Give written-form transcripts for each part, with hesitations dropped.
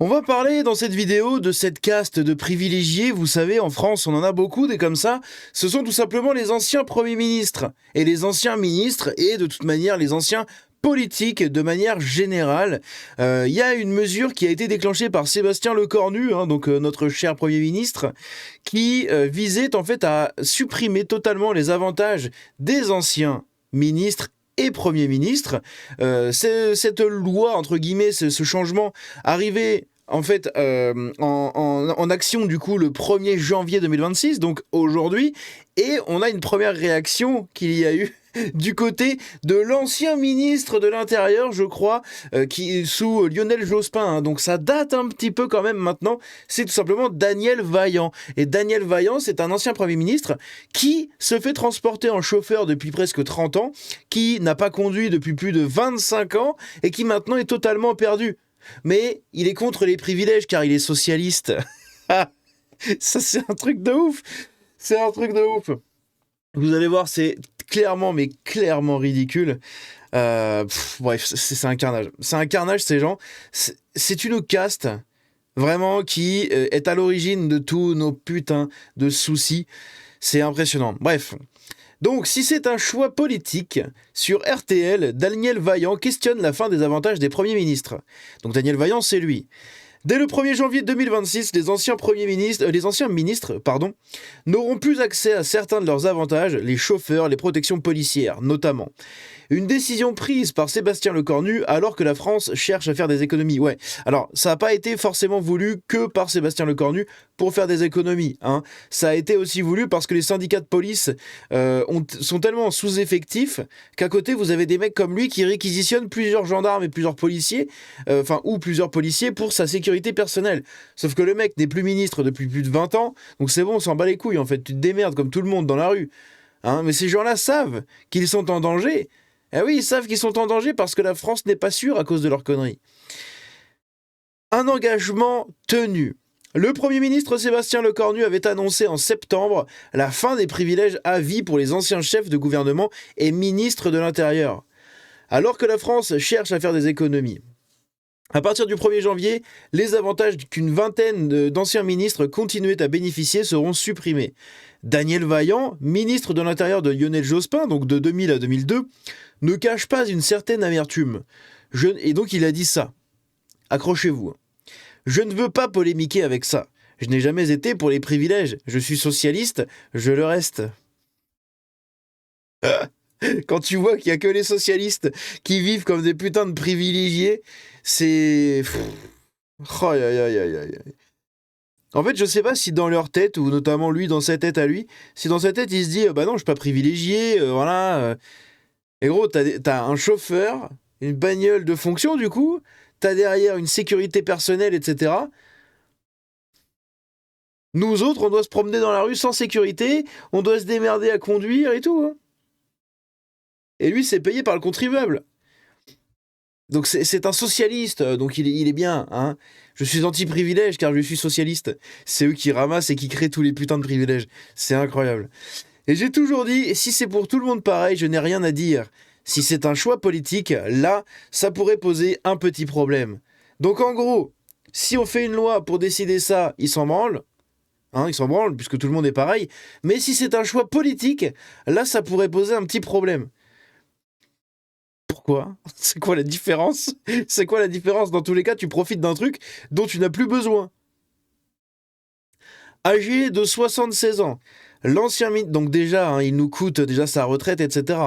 On va parler dans cette vidéo de cette caste de privilégiés. Vous savez, en France, on en a beaucoup des comme ça. Ce sont tout simplement les anciens premiers ministres et les anciens ministres et de toute manière les anciens politiques de manière générale. Il y a une mesure qui a été déclenchée par Sébastien Lecornu, donc notre cher Premier ministre, qui visait en fait à supprimer totalement les avantages des anciens ministres et Premier ministre. Cette loi, entre guillemets, ce changement arrivé en fait en action du coup le 1er janvier 2026, donc aujourd'hui, et on a une première réaction qu'il y a eu du côté de l'ancien ministre de l'Intérieur, je crois, qui sous Lionel Jospin, donc ça date un petit peu quand même maintenant, c'est tout simplement Daniel Vaillant. Et Daniel Vaillant, c'est un ancien Premier ministre qui se fait transporter en chauffeur depuis presque 30 ans, qui n'a pas conduit depuis plus de 25 ans, et qui maintenant est totalement perdu. Mais il est contre les privilèges car il est socialiste. Ça, c'est un truc de ouf. C'est un truc de ouf. Vous allez voir, c'est clairement, mais clairement ridicule. Bref, c'est un carnage. C'est un carnage, ces gens. C'est une caste, vraiment, qui est à l'origine de tous nos putains de soucis. C'est impressionnant. Bref. Donc, si c'est un choix politique, sur RTL, Daniel Vaillant questionne la fin des avantages des premiers ministres. Donc, Daniel Vaillant, c'est lui. Dès le 1er janvier 2026, les anciens ministres, n'auront plus accès à certains de leurs avantages, les chauffeurs, les protections policières, notamment. Une décision prise par Sébastien Lecornu alors que la France cherche à faire des économies. Ouais, alors ça n'a pas été forcément voulu que par Sébastien Lecornu pour faire des économies. Ça a été aussi voulu parce que les syndicats de police sont tellement sous-effectifs qu'à côté vous avez des mecs comme lui qui réquisitionnent plusieurs gendarmes et plusieurs policiers, ou plusieurs policiers pour sa sécurité personnelle. Sauf que le mec n'est plus ministre depuis plus de 20 ans, donc c'est bon, on s'en bat les couilles en fait, tu te démerdes comme tout le monde dans la rue. Mais ces gens-là savent qu'ils sont en danger. Eh oui, ils savent qu'ils sont en danger parce que la France n'est pas sûre à cause de leurs conneries. Un engagement tenu. Le Premier ministre Sébastien Lecornu avait annoncé en septembre la fin des privilèges à vie pour les anciens chefs de gouvernement et ministres de l'Intérieur. Alors que la France cherche à faire des économies. À partir du 1er janvier, les avantages qu'une vingtaine d'anciens ministres continuaient à bénéficier seront supprimés. Daniel Vaillant, ministre de l'Intérieur de Lionel Jospin, donc de 2000 à 2002, ne cache pas une certaine amertume. Et donc il a dit ça. Accrochez-vous. Je ne veux pas polémiquer avec ça. Je n'ai jamais été pour les privilèges. Je suis socialiste, je le reste. Quand tu vois qu'il n'y a que les socialistes qui vivent comme des putains de privilégiés, c'est... Oh, aïe, aïe, aïe, aïe. En fait, je sais pas si dans leur tête, ou notamment lui dans sa tête à lui, si dans sa tête il se dit bah non, je suis pas privilégié, voilà. Et gros, t'as un chauffeur, une bagnole de fonction du coup, t'as derrière une sécurité personnelle, etc. Nous autres, on doit se promener dans la rue sans sécurité, on doit se démerder à conduire et tout. Et lui, c'est payé par le contribuable. Donc c'est un socialiste, donc il est bien. Je suis anti-privilège car je suis socialiste. C'est eux qui ramassent et qui créent tous les putains de privilèges. C'est incroyable. Et j'ai toujours dit, si c'est pour tout le monde pareil, je n'ai rien à dire. Si c'est un choix politique, là, ça pourrait poser un petit problème. Donc en gros, si on fait une loi pour décider ça, ils s'en branlent. Ils s'en branlent puisque tout le monde est pareil. Mais si c'est un choix politique, là, ça pourrait poser un petit problème. Pourquoi ? C'est quoi la différence ? C'est quoi la différence ? Dans tous les cas, tu profites d'un truc dont tu n'as plus besoin. Âgé de 76 ans, l'ancien ministre, donc déjà, il nous coûte déjà sa retraite, etc.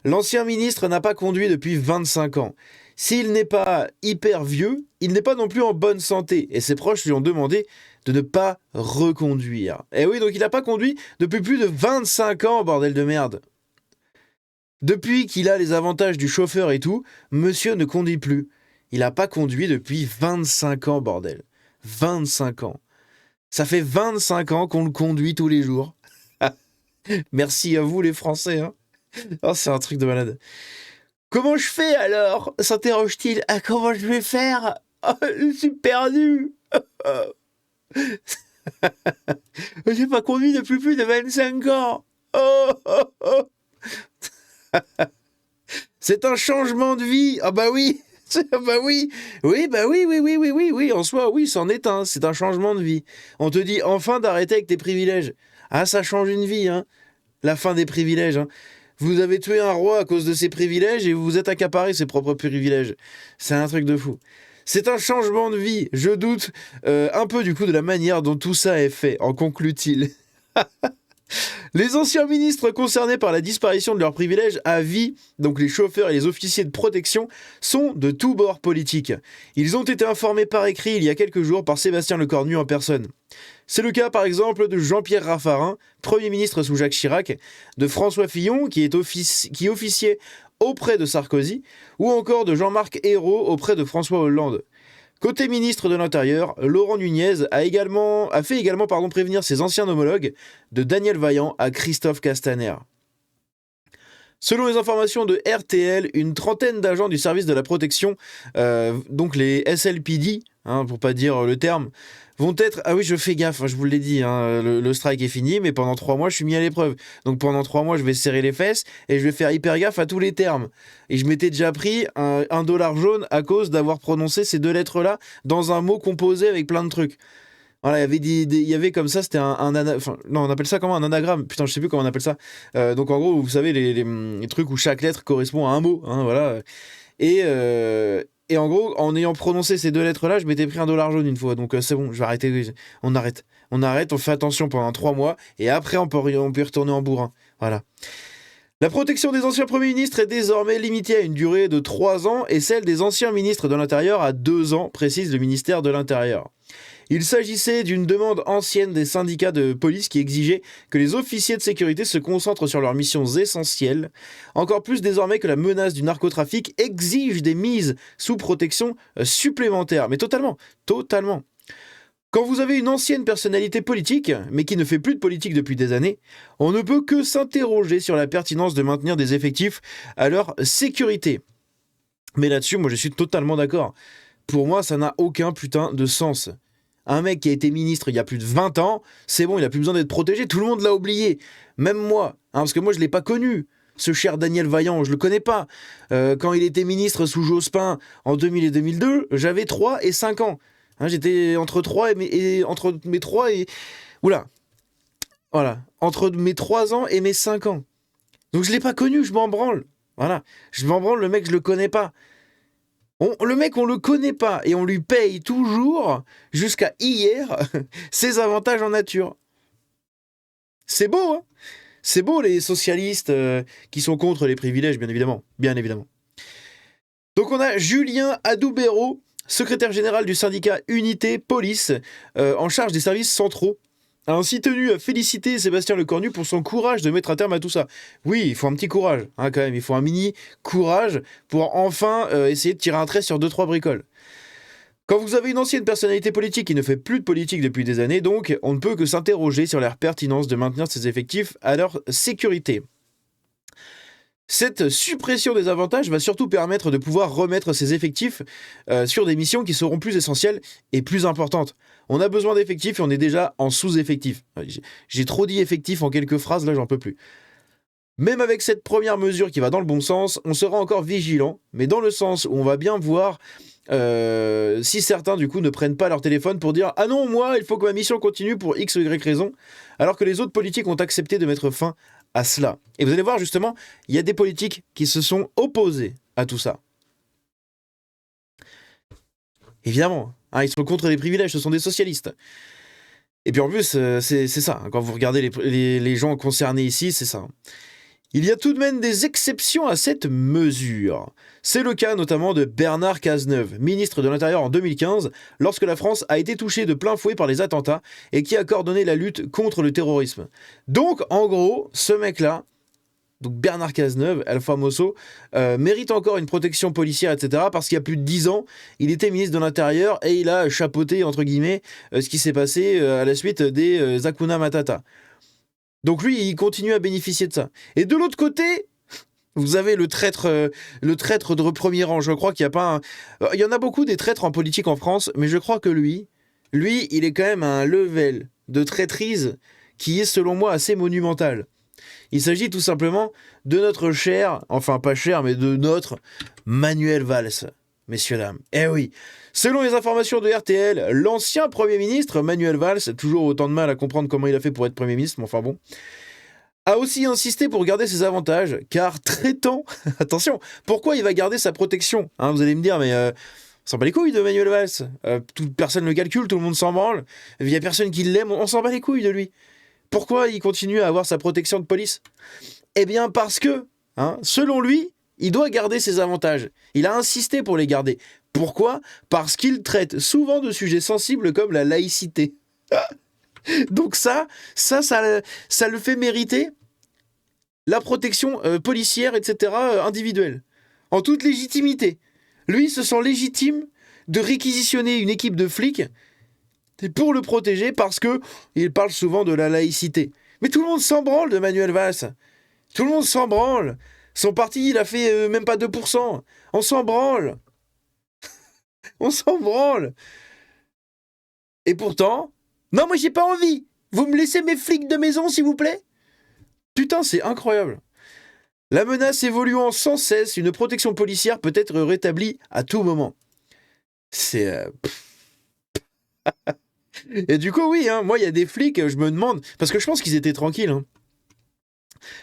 L'ancien ministre n'a pas conduit depuis 25 ans. S'il n'est pas hyper vieux, il n'est pas non plus en bonne santé. Et ses proches lui ont demandé de ne pas reconduire. Et oui, donc il n'a pas conduit depuis plus de 25 ans, bordel de merde. Depuis qu'il a les avantages du chauffeur et tout, monsieur ne conduit plus. Il n'a pas conduit depuis 25 ans, bordel. 25 ans. Ça fait 25 ans qu'on le conduit tous les jours. Merci à vous les Français. Oh, c'est un truc de malade. Comment je fais alors ? S'interroge-t-il. Comment je vais faire ? Je suis perdu. J'ai pas conduit depuis plus de 25 ans. C'est un changement de vie. Ah bah oui, Bah oui, oui, en soi, oui, c'en est un, c'est un changement de vie. On te dit enfin d'arrêter avec tes privilèges. Ah, ça change une vie, hein, la fin des privilèges, hein. Vous avez tué un roi à cause de ses privilèges et vous vous êtes accaparé ses propres privilèges. C'est un truc de fou. C'est un changement de vie. Je doute un peu du coup de la manière dont tout ça est fait, en conclut-il. Les anciens ministres concernés par la disparition de leurs privilèges à vie, donc les chauffeurs et les officiers de protection, sont de tous bords politiques. Ils ont été informés par écrit il y a quelques jours par Sébastien Lecornu en personne. C'est le cas par exemple de Jean-Pierre Raffarin, Premier ministre sous Jacques Chirac, de François Fillon qui officiait auprès de Sarkozy, ou encore de Jean-Marc Ayrault auprès de François Hollande. Côté ministre de l'Intérieur, Laurent Nunez a fait également prévenir ses anciens homologues, de Daniel Vaillant à Christophe Castaner. Selon les informations de RTL, une trentaine d'agents du service de la protection, donc les SLPD, pour pas dire le terme, vont être... Ah oui, je fais gaffe, je vous l'ai dit, le strike est fini, mais pendant 3 mois, je suis mis à l'épreuve. Donc pendant 3 mois, je vais serrer les fesses et je vais faire hyper gaffe à tous les termes. Et je m'étais déjà pris un dollar jaune à cause d'avoir prononcé ces 2 lettres-là dans un mot composé avec plein de trucs. Voilà, il y avait comme ça, c'était on appelle ça comment, un anagramme. Putain, je sais plus comment on appelle ça. Donc en gros, vous savez, les trucs où chaque lettre correspond à un mot, voilà. Et en gros, en ayant prononcé ces 2 lettres-là, je m'étais pris un dollar jaune une fois. Donc c'est bon, je vais arrêter. On arrête, on fait attention pendant 3 mois. Et après, on peut y retourner en bourrin. Voilà. La protection des anciens premiers ministres est désormais limitée à une durée de 3 ans et celle des anciens ministres de l'Intérieur à 2 ans, précise le ministère de l'Intérieur. Il s'agissait d'une demande ancienne des syndicats de police qui exigeaient que les officiers de sécurité se concentrent sur leurs missions essentielles, encore plus désormais que la menace du narcotrafic exige des mises sous protection supplémentaires. Mais totalement. Quand vous avez une ancienne personnalité politique, mais qui ne fait plus de politique depuis des années, on ne peut que s'interroger sur la pertinence de maintenir des effectifs à leur sécurité. Mais là-dessus, moi je suis totalement d'accord. Pour moi, ça n'a aucun putain de sens. Un mec qui a été ministre il y a plus de 20 ans, c'est bon, il a plus besoin d'être protégé, tout le monde l'a oublié. Même moi, parce que moi je l'ai pas connu, ce cher Daniel Vaillant, je le connais pas. Quand il était ministre sous Jospin en 2000 et 2002, j'avais 3 et 5 ans. J'étais entre mes 3 et... Oula. Voilà. Entre mes 3 ans et mes 5 ans. Donc je l'ai pas connu, je m'en branle. Voilà. Je m'en branle, le mec, je le connais pas. Le mec, on le connaît pas et on lui paye toujours, jusqu'à hier, ses avantages en nature. C'est beau, hein? C'est beau, les socialistes qui sont contre les privilèges, bien évidemment. Bien évidemment. Donc on a Julien Adoubero, secrétaire général du syndicat Unité Police, en charge des services centraux, a ainsi tenu à féliciter Sébastien Lecornu pour son courage de mettre un terme à tout ça. Oui, il faut un petit courage, quand même. Il faut un mini courage pour enfin essayer de tirer un trait sur 2-3 bricoles. Quand vous avez une ancienne personnalité politique qui ne fait plus de politique depuis des années, donc, on ne peut que s'interroger sur la pertinence de maintenir ces effectifs à leur sécurité. Cette suppression des avantages va surtout permettre de pouvoir remettre ces effectifs sur des missions qui seront plus essentielles et plus importantes. On a besoin d'effectifs et on est déjà en sous-effectif. J'ai trop dit effectifs en quelques phrases, là j'en peux plus. Même avec cette première mesure qui va dans le bon sens, on sera encore vigilant, mais dans le sens où on va bien voir si certains du coup ne prennent pas leur téléphone pour dire « Ah non, moi, il faut que ma mission continue pour X ou Y raison », alors que les autres politiques ont accepté de mettre fin à cela. Et vous allez voir justement, il y a des politiques qui se sont opposés à tout ça. Évidemment, ils sont contre les privilèges, ce sont des socialistes. Et puis en plus, c'est ça, quand vous regardez les gens concernés ici, c'est ça. Il y a tout de même des exceptions à cette mesure. C'est le cas notamment de Bernard Cazeneuve, ministre de l'Intérieur en 2015, lorsque la France a été touchée de plein fouet par les attentats et qui a coordonné la lutte contre le terrorisme. Donc, en gros, ce mec-là, donc Bernard Cazeneuve, El Famoso, mérite encore une protection policière, etc. Parce qu'il y a plus de 10 ans, il était ministre de l'Intérieur et il a chapeauté, entre guillemets, ce qui s'est passé à la suite des Hakuna Matata. Donc lui, il continue à bénéficier de ça. Et de l'autre côté, vous avez le traître de premier rang. Je crois qu'il y a pas il y en a beaucoup des traîtres en politique en France, mais je crois que lui, il est quand même à un level de traîtrise qui est, selon moi, assez monumental. Il s'agit tout simplement de notre cher, enfin pas cher, mais de notre Manuel Valls. messieurs, dames. Eh oui. Selon les informations de RTL, l'ancien Premier ministre, Manuel Valls, toujours autant de mal à comprendre comment il a fait pour être Premier ministre, mais enfin bon, a aussi insisté pour garder ses avantages, car traitant... Attention, pourquoi il va garder sa protection, hein, vous allez me dire, mais... on s'en bat les couilles de Manuel Valls. Personne ne le calcule, tout le monde s'en branle. Il n'y a personne qui l'aime, on s'en bat les couilles de lui. Pourquoi il continue à avoir sa protection de police ? Eh bien parce que, selon lui, il doit garder ses avantages. Il a insisté pour les garder. Pourquoi ? Parce qu'il traite souvent de sujets sensibles comme la laïcité. Donc ça le fait mériter la protection policière, etc., individuelle. En toute légitimité. Lui se sent légitime de réquisitionner une équipe de flics pour le protéger parce que il parle souvent de la laïcité. Mais tout le monde s'en branle de Manuel Valls. Tout le monde s'en branle. Son parti, il a fait même pas 2%. On s'en branle. On s'en branle. Et pourtant... Non, moi j'ai pas envie. Vous me laissez mes flics de maison, s'il vous plaît ? Putain, c'est incroyable. La menace évoluant sans cesse, une protection policière peut être rétablie à tout moment. C'est... Et du coup, oui, moi, il y a des flics, je me demande... Parce que je pense qu'ils étaient tranquilles.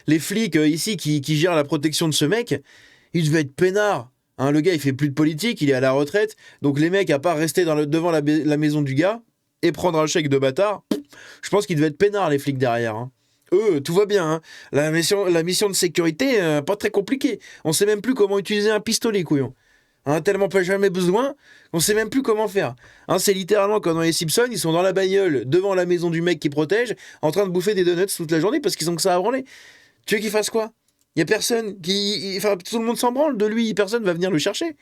Les flics ici qui gèrent la protection de ce mec, ils devaient être peinards. Le gars, il fait plus de politique, il est à la retraite. Donc les mecs, à part rester devant la maison du gars et prendre un chèque de bâtard, je pense qu'ils devaient être peinards, les flics derrière. Eux, tout va bien. La mission de sécurité, pas très compliquée. On sait même plus comment utiliser un pistolet, couillon. Tellement pas jamais besoin, on sait même plus comment faire. C'est littéralement comme dans les Simpsons, ils sont dans la bagnole, devant la maison du mec qui protège, en train de bouffer des donuts toute la journée parce qu'ils ont que ça à branler. Tu veux qu'ils fassent quoi ? Il y a personne qui... Enfin, tout le monde s'en branle de lui, personne va venir le chercher.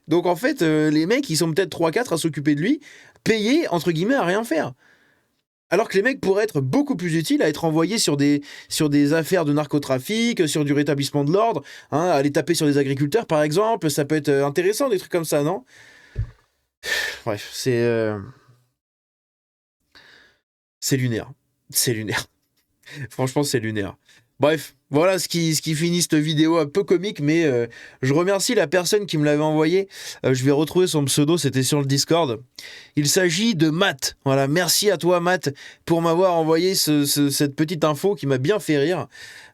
Donc en fait, les mecs, ils sont peut-être 3-4 à s'occuper de lui, payés, entre guillemets, à rien faire. Alors que les mecs pourraient être beaucoup plus utiles à être envoyés sur des affaires de narcotrafic, sur du rétablissement de l'ordre, aller taper sur des agriculteurs par exemple, ça peut être intéressant, des trucs comme ça, non ? Bref, c'est lunaire. C'est lunaire. Franchement, c'est lunaire. Bref, voilà ce qui finit cette vidéo un peu comique, mais je remercie la personne qui me l'avait envoyé. Je vais retrouver son pseudo, c'était sur le Discord. Il s'agit de Matt. Voilà, merci à toi Matt pour m'avoir envoyé cette petite info qui m'a bien fait rire.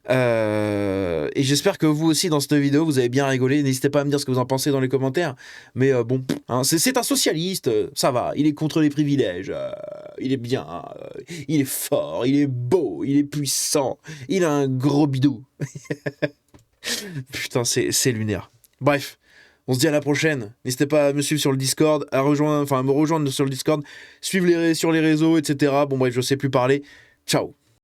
Et j'espère que vous aussi dans cette vidéo vous avez bien rigolé. N'hésitez pas à me dire ce que vous en pensez dans les commentaires. Mais bon, c'est un socialiste, ça va. Il est contre les privilèges. Il est bien. Il est fort. Il est beau. Il est puissant. Il a un gros bidou. Putain, c'est lunaire. Bref, on se dit à la prochaine. N'hésitez pas à me suivre sur le Discord, à me rejoindre sur le Discord, suivre sur les réseaux, etc. Bon bref, je sais plus parler. Ciao.